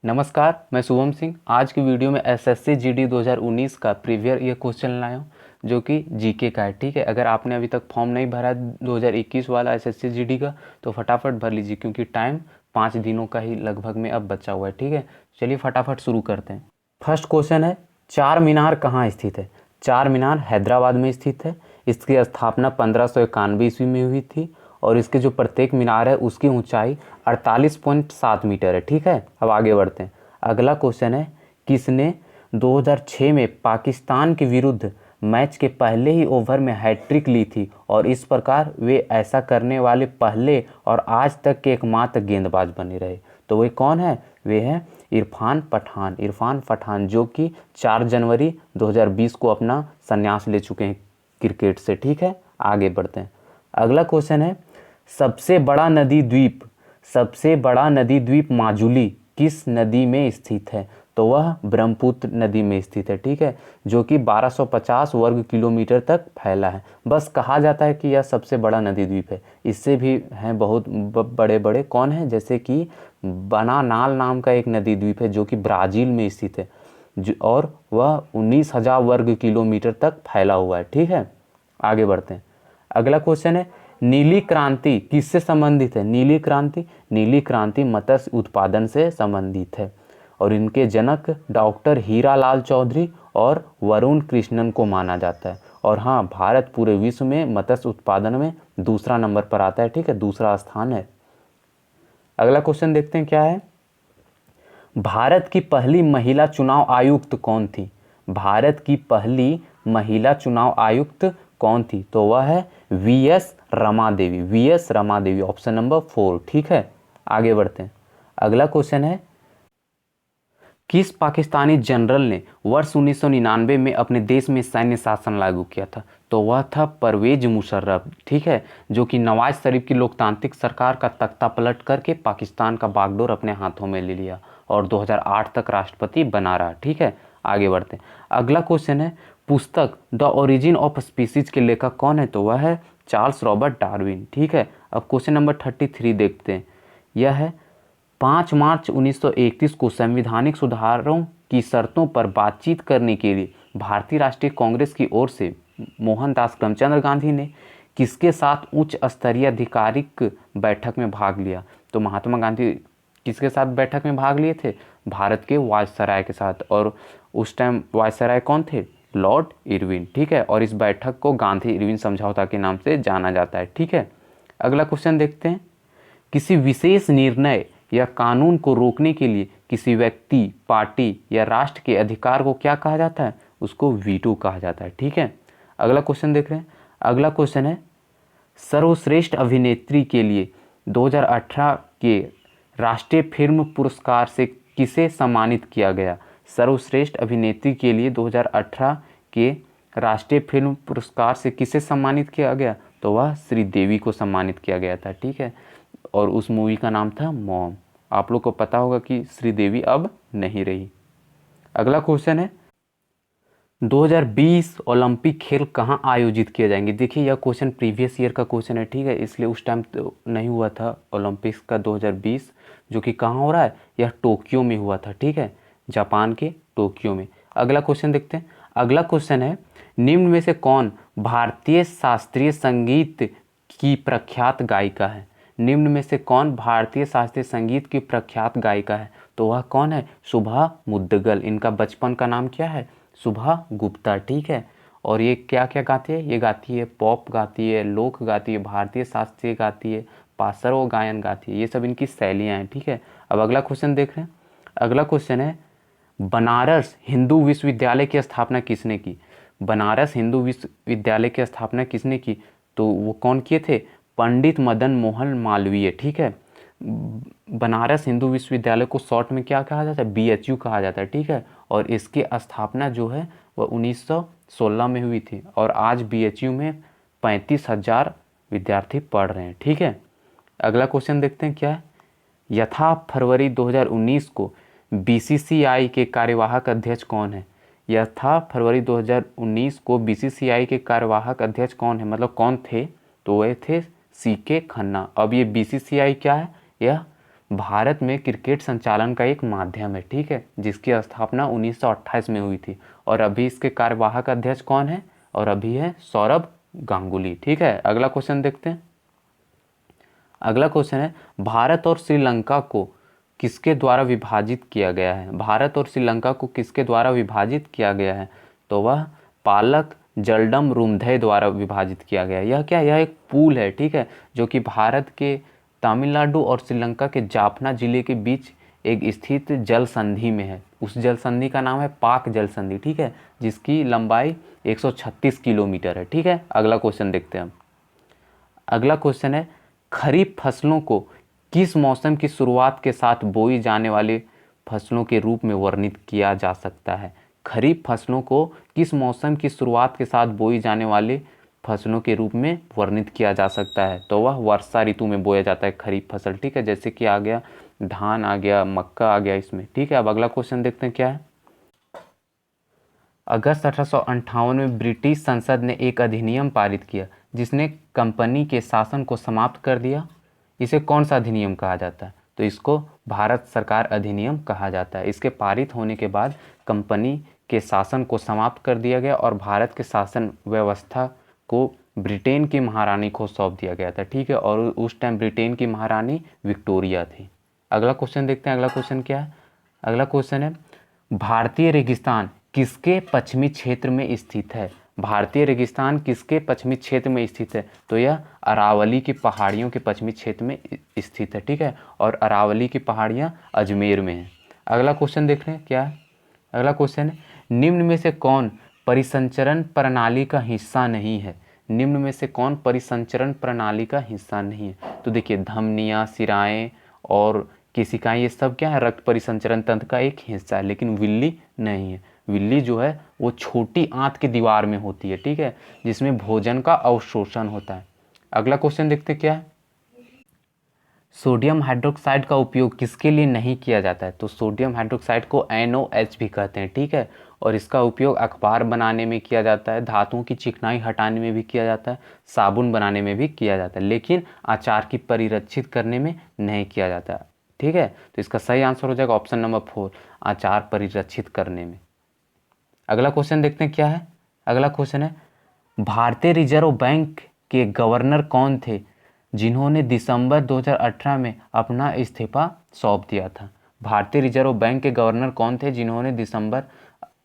नमस्कार, मैं शुभम सिंह। आज की वीडियो में एसएससी जीडी 2019 का प्रीवियर ईयर क्वेश्चन लाया हूँ जो कि जीके का है। ठीक है, अगर आपने अभी तक फॉर्म नहीं भरा 2021 वाला एसएससी जीडी का तो फटाफट भर लीजिए, क्योंकि टाइम 5 दिनों का ही लगभग में अब बचा हुआ है। ठीक है, चलिए फटाफट शुरू करते हैं। फर्स्ट क्वेश्चन है, चार मीनार कहाँ स्थित है? चार मीनार हैदराबाद में स्थित है। इसकी स्थापना 1591 ईस्वी में हुई थी और इसके जो प्रत्येक मीनार है उसकी ऊंचाई 48.7 मीटर है। ठीक है, अब आगे बढ़ते हैं। अगला क्वेश्चन है, किसने 2006 में पाकिस्तान के विरुद्ध मैच के पहले ही ओवर में हैट्रिक ली थी और इस प्रकार वे ऐसा करने वाले पहले और आज तक के एकमात्र गेंदबाज बने रहे? तो वे कौन है? वे हैं इरफान पठान, जो कि 4 जनवरी 2020 को अपना संन्यास ले चुके हैं क्रिकेट से। ठीक है, आगे बढ़ते हैं। अगला क्वेश्चन है, सबसे बड़ा नदी द्वीप माजुली किस नदी में स्थित है? तो वह ब्रह्मपुत्र नदी में स्थित है। ठीक है, जो कि 1250 वर्ग किलोमीटर तक फैला है। बस कहा जाता है कि यह सबसे बड़ा नदी द्वीप है। इससे भी हैं बहुत बड़े बड़े, कौन है? जैसे कि बनानाल नाम का एक नदी द्वीप है जो कि ब्राज़ील में स्थित है और वह 19,000 वर्ग किलोमीटर तक फैला हुआ है। ठीक है, आगे बढ़ते हैं। अगला क्वेश्चन है, नीली क्रांति किससे संबंधित है? नीली क्रांति मत्स्य उत्पादन से संबंधित है और इनके जनक डॉक्टर हीरालाल चौधरी और वरुण कृष्णन को माना जाता है। और हाँ, भारत पूरे विश्व में मत्स्य उत्पादन में दूसरा नंबर पर आता है। ठीक है, दूसरा स्थान है। अगला क्वेश्चन देखते हैं क्या है। भारत की पहली महिला चुनाव आयुक्त कौन थी? भारत की पहली महिला चुनाव आयुक्त कौन थी? तो वह है VS Rama Devi, option number 4। ठीक है, आगे बढ़ते हैं। अगला क्वेश्चन है, किस पाकिस्तानी जनरल ने वर्ष 1999 में अपने देश में सैन्य शासन लागू किया था? तो वह था परवेज मुशर्रफ। ठीक है, जो कि नवाज शरीफ की लोकतांत्रिक सरकार का तख्ता पलट करके पाकिस्तान का बागडोर अपने हाथों में ले लिया और 2008 तक राष्ट्रपति बना रहा। ठीक है, आगे बढ़ते हैं। अगला क्वेश्चन है, पुस्तक द ओरिजिन ऑफ स्पीसीज के लेखक कौन है? तो वह है चार्ल्स रॉबर्ट डार्विन। ठीक है, अब क्वेश्चन नंबर 33 देखते हैं। यह है, 5 मार्च 1931 को संवैधानिक सुधारों की शर्तों पर बातचीत करने के लिए भारतीय राष्ट्रीय कांग्रेस की ओर से मोहनदास करमचंद गांधी ने किसके साथ उच्च स्तरीय आधिकारिक बैठक में भाग लिया? तो महात्मा गांधी किसके साथ बैठक में भाग लिए थे? भारत के वायसराय के साथ। और उस टाइम वायसराय कौन थे? Lord Irwin. ठीक है, और इस बैठक को गांधी इरविन समझौता के नाम से जाना जाता है। ठीक है, अगला क्वेश्चन देखते हैं। किसी विशेष निर्णय या कानून को रोकने के लिए किसी व्यक्ति, पार्टी या राष्ट्र के अधिकार को क्या कहा जाता है? उसको वीटो कहा जाता है। ठीक है, अगला क्वेश्चन देख रहे हैं। अगला क्वेश्चन है, सर्वश्रेष्ठ अभिनेत्री के लिए 2018 के राष्ट्रीय फिल्म पुरस्कार से किसे सम्मानित किया गया? सर्वश्रेष्ठ अभिनेत्री के लिए 2018 के राष्ट्रीय फिल्म पुरस्कार से किसे सम्मानित किया गया? तो वह श्रीदेवी को सम्मानित किया गया था। ठीक है, और उस मूवी का नाम था मॉम। आप लोग को पता होगा कि श्रीदेवी अब नहीं रही। अगला क्वेश्चन है, 2020 ओलंपिक खेल कहाँ आयोजित किए जाएंगे? देखिए, यह क्वेश्चन प्रीवियस ईयर का क्वेश्चन है। ठीक है, इसलिए उस टाइम तो नहीं हुआ था ओलंपिक्स का 2020, जो कि कहाँ हो रहा है? यह टोक्यो में हुआ था। ठीक है, जापान के टोक्यो में। अगला क्वेश्चन देखते हैं। अगला क्वेश्चन है, निम्न में से कौन भारतीय शास्त्रीय संगीत की प्रख्यात गायिका है? निम्न में से कौन भारतीय शास्त्रीय संगीत की प्रख्यात गायिका है? तो वह कौन है? शुभा मुद्गल। इनका बचपन का नाम क्या है? शुभा गुप्ता। ठीक है, और ये क्या क्या गाती है? ये गाती है पॉप गाती है, लोक गाती है, भारतीय शास्त्रीय गाती है, पासरो गायन गाती है। ये सब इनकी शैलियाँ हैं। ठीक है, अब अगला क्वेश्चन देख रहे हैं। अगला क्वेश्चन है, बनारस हिंदू विश्वविद्यालय की स्थापना किसने की? बनारस हिंदू विश्वविद्यालय की स्थापना किसने की? तो वो कौन किए थे? पंडित मदन मोहन मालवीय। ठीक है, बनारस हिंदू विश्वविद्यालय को शॉर्ट में क्या कहा जाता है? बीएचयू कहा जाता है। ठीक है, और इसकी स्थापना जो है वह 1916 में हुई थी और आज बीएचयू में 35,000 विद्यार्थी पढ़ रहे हैं। ठीक है, अगला क्वेश्चन देखते हैं क्या है। यथा फरवरी 2019 को बीसीसीआई के कार्यवाहक अध्यक्ष कौन है? यथा फरवरी 2019 को बीसीसीआई के कार्यवाहक अध्यक्ष कौन है, मतलब कौन थे? तो वह थे सीके खन्ना। अब ये बीसीसीआई क्या है? यह भारत में क्रिकेट संचालन का एक माध्यम है, ठीक है, जिसकी स्थापना 1928 में हुई थी। और अभी इसके कार्यवाहक अध्यक्ष कौन है? और अभी है सौरभ गांगुली, ठीक है। अगला क्वेश्चन देखते हैं। अगला क्वेश्चन है, भारत और श्रीलंका को किसके द्वारा विभाजित किया गया है? भारत और श्रीलंका को किसके द्वारा विभाजित किया गया है? तो वह पालक जलडम रुमधय द्वारा विभाजित किया गया है। यह क्या? यह एक पुल है, ठीक है, जो कि भारत के तमिलनाडु और श्रीलंका के जाफना जिले के बीच एक स्थित जल संधि में है। उस जल संधि का नाम है पाक जल संधि, ठीक है, जिसकी लंबाई 136 किलोमीटर है, ठीक है। अगला क्वेश्चन देखते हैं हम। अगला क्वेश्चन है, खरीफ फसलों को किस मौसम की शुरुआत के साथ बोई जाने वाली फसलों के रूप में वर्णित किया जा सकता है? खरीफ फसलों को किस मौसम की शुरुआत के साथ बोई जाने वाली फसलों के रूप में वर्णित किया जा सकता है? तो वह वर्षा ऋतु में बोया जाता है खरीफ फसल, ठीक है, जैसे कि आ गया धान, आ गया मक्का, आ गया इसमें, ठीक है। अब अगला क्वेश्चन देखते हैं क्या है। अगस्त 1858 में ब्रिटिश संसद ने एक अधिनियम पारित किया जिसने कंपनी के शासन को समाप्त कर दिया। इसे कौन सा अधिनियम कहा जाता है? तो इसको भारत सरकार अधिनियम कहा जाता है। इसके पारित होने के बाद कंपनी के शासन को समाप्त कर दिया गया और भारत के शासन व्यवस्था को ब्रिटेन की महारानी को सौंप दिया गया था, ठीक है। और उस टाइम ब्रिटेन की महारानी विक्टोरिया थी। अगला क्वेश्चन देखते हैं। अगला क्वेश्चन क्या है? अगला क्वेश्चन है, भारतीय रेगिस्तान किसके पश्चिमी क्षेत्र में स्थित है? भारतीय रेगिस्तान किसके पश्चिमी क्षेत्र में स्थित है? तो यह अरावली की पहाड़ियों के पश्चिमी क्षेत्र में स्थित है, ठीक है। और अरावली की पहाड़ियाँ अजमेर में हैं। अगला क्वेश्चन देख रहे हैं क्या है। अगला क्वेश्चन है, निम्न में से कौन परिसंचरण प्रणाली का हिस्सा नहीं है? निम्न में से कौन परिसंचरण प्रणाली का हिस्सा नहीं है? तो देखिए, धमनियाँ, सिराएँ और केशिकाएं, ये सब क्या है? रक्त परिसंचरण तंत्र का एक हिस्सा है, लेकिन विल्ली नहीं है। विल्ली जो है वो छोटी आंत की दीवार में होती है, ठीक है, जिसमें भोजन का अवशोषण होता है। अगला क्वेश्चन देखते क्या है। सोडियम हाइड्रोक्साइड का उपयोग किसके लिए नहीं किया जाता है? तो सोडियम हाइड्रोक्साइड को NOH भी कहते हैं, ठीक है। और इसका उपयोग अखबार बनाने में किया जाता है, धातुओं की चिकनाई हटाने में भी किया जाता है, साबुन बनाने में भी किया जाता है, लेकिन अचार की परिरक्षित करने में नहीं किया जाता है, ठीक है। तो इसका सही आंसर हो जाएगा ऑप्शन नंबर 4, अचार परिरक्षित करने में। अगला क्वेश्चन देखते हैं क्या है। अगला क्वेश्चन है, भारतीय रिजर्व बैंक के गवर्नर कौन थे जिन्होंने दिसंबर 2018 में अपना इस्तीफा सौंप दिया था? भारतीय रिजर्व बैंक के गवर्नर कौन थे जिन्होंने दिसंबर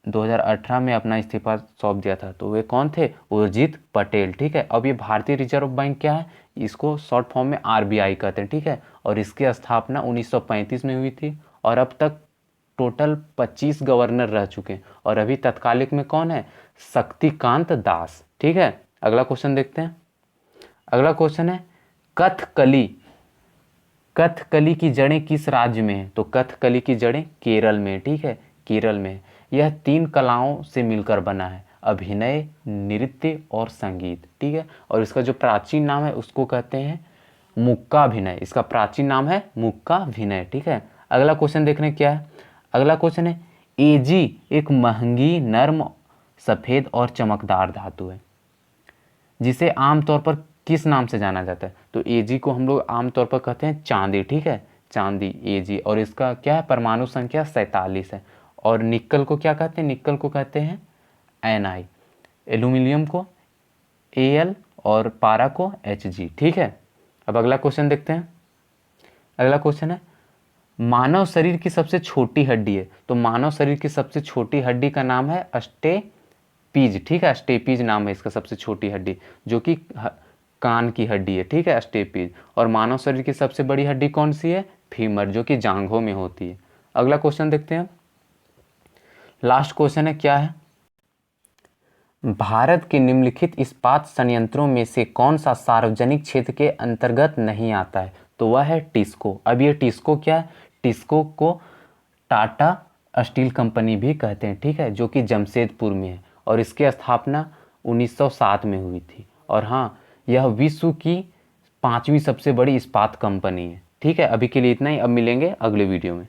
2018 में अपना इस्तीफा सौंप दिया था? तो वे कौन थे? उर्जित पटेल, ठीक है। अब ये भारतीय रिजर्व बैंक क्या है? इसको शॉर्ट फॉर्म में RBI कहते हैं, ठीक है। और इसकी स्थापना 1935 में हुई थी और अब तक टोटल 25 गवर्नर रह चुके हैं। और अभी तत्कालिक में कौन है? शक्तिकांत दास, ठीक है। अगला क्वेश्चन देखते हैं। अगला क्वेश्चन है, कथकली कथकली की जड़ें किस राज्य में है? तो कथकली की जड़ें केरल में, ठीक है, केरल में। यह 3 कलाओं से मिलकर बना है, अभिनय, नृत्य और संगीत, ठीक है। और इसका जो प्राचीन नाम है उसको कहते हैं मुक्काभिनय। इसका प्राचीन नाम है मुक्काभिनय, ठीक है। अगला क्वेश्चन देखने क्या है। अगला क्वेश्चन है, एजी एक महंगी, नर्म, सफ़ेद और चमकदार धातु है जिसे आमतौर पर किस नाम से जाना जाता है? तो एजी को हम लोग आमतौर पर कहते हैं चांदी, ठीक है, चांदी, एजी। और इसका क्या है? परमाणु संख्या 47 है। और निक्कल को क्या कहते हैं? निक्कल को कहते हैं Ni, एल्यूमिनियम को Al और पारा को Hg, ठीक है। अब अगला क्वेश्चन देखते हैं। अगला क्वेश्चन है, मानव शरीर की सबसे छोटी हड्डी है। तो मानव शरीर की सबसे छोटी हड्डी का नाम है अस्टेपीज, ठीक है, अस्टेपीज नाम है इसका सबसे छोटी हड्डी, जो कि कान की हड्डी है, ठीक है, अस्टेपीज। और मानव शरीर की सबसे बड़ी हड्डी कौन सी है? फीमर, जो कि जांघों में होती है। अगला क्वेश्चन देखते हैं। लास्ट क्वेश्चन है क्या है, भारत के निम्नलिखित इस्पात संयंत्रों में से कौन सा सार्वजनिक क्षेत्र के अंतर्गत नहीं आता है? तो वह है टिस्को। अब ये टिस्को क्या है? टिस्को को टाटा स्टील कंपनी भी कहते हैं, ठीक है, जो कि जमशेदपुर में है। और इसकी स्थापना 1907 में हुई थी। और हाँ, यह विश्व की 5वीं सबसे बड़ी इस्पात कंपनी है, ठीक है। अभी के लिए इतना ही, अब मिलेंगे अगले वीडियो में।